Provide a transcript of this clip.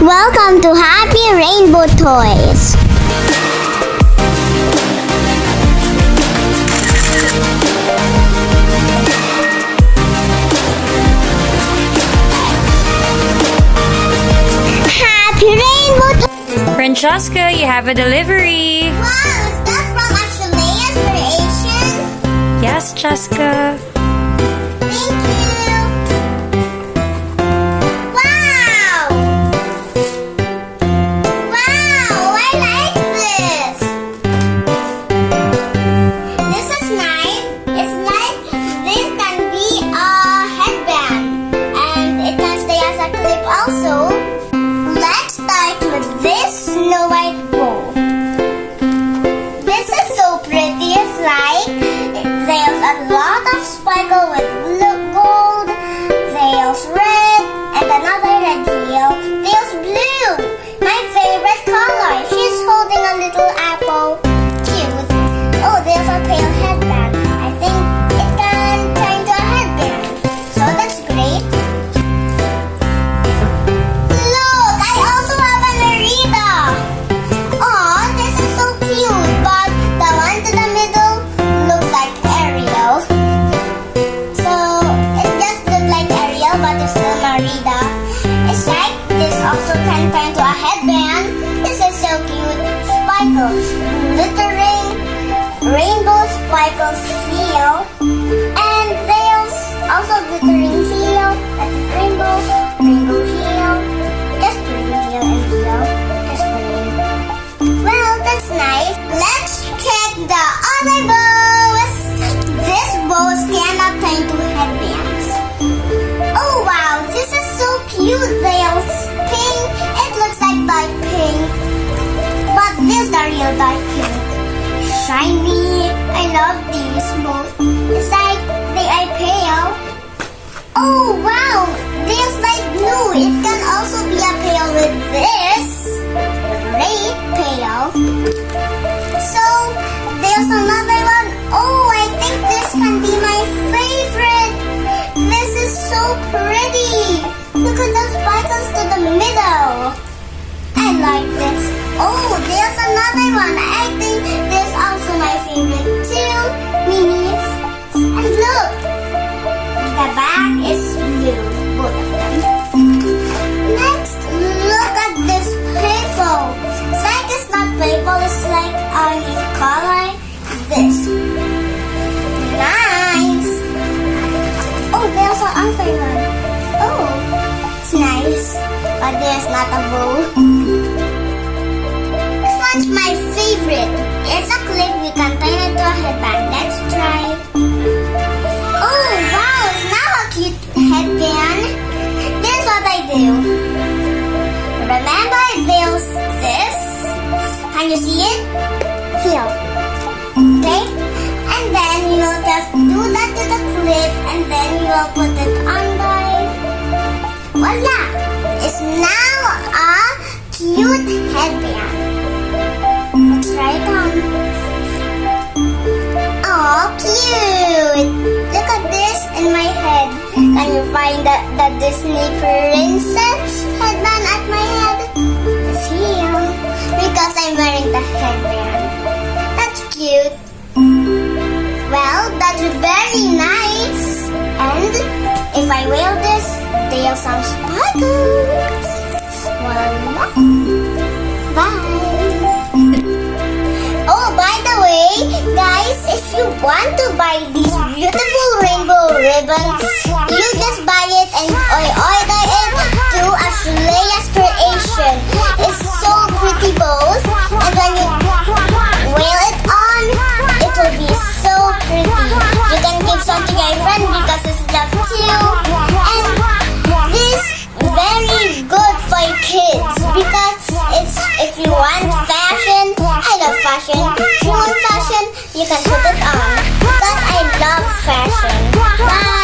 Welcome to Happy Rainbow Toys. Happy Rainbow Francesca, you have a delivery. Wow, is that from Ashlea's creation? Yes, Jessica. Thank you. Wow! Wow, I like this. This is nice. It's like this can be a headband and it can stay as a clip also. Let's start with this Snow White bow. This is so pretty. It's like there's a lot of sparkle with gold. There's red and another red heel. There's blue, my favorite color. She's holding a little apple. Cute. Oh, there's a pale headband. I think it can turn to a headband. So that's great. Look, I also have a Merida. Aw, this is so cute, but the one to the middle looks like Ariel. So it just looks like Ariel, but it's still Merida. It's like this also can turn to a headband. This is so cute. Sparkles, glittering, rainbow sparkles heel, and there's also glittering heel. That's rainbow, rainbow heel. Just green heel and heel. Just green. Well, that's nice. Let's check the other bows. This bows cannot turn to headbands. Oh wow, this is so cute. There's pink. It looks like dark pink. But this is the real dark pink. Shiny. I love these bows. It's like they are pale. Oh wow, there's like blue. It can also be a pale with this. Great pale. So there's another one. Oh, I think this can be my favorite. This is so pretty. Look at the sparkles to the middle. I like this. Oh, there's another one. I think this is also my favorite too. Minis. And look, the back is blue. Both of them. Next, look at this purple. It's like it's not purple. It's like a new color. This. Nice. Oh, there's another one. Oh, it's nice. But there's not a bow. This one's my favorite. It's a clip. We can turn it to a headband. Let's try. Oh, wow. It's now a cute headband. This is what I do. Remember, there's this. Can you see it? Here. Okay? And then you will just do that to the clip and then you will put it under. Voila! It's now a cute headband. Let's try it on. Oh, cute! Look at this in my head. Can you find the Disney princess headband at my head? It's here. Because I'm wearing the headband. That's cute. Well, that's very nice. And if I wear this, there's some sparkles. Voila. Bye. Oh, by the way, guys, if you want to buy these beautiful rainbow ribbons, you just buy it and order it to Ashlea's creation. It's so pretty bows, and when you wear it on, it will be so pretty. You can give some to your friend because it's just too. And this very good for kids because it's if you want fashion, I love fashion. If you want fashion, you can put it on because I love fashion. Bye.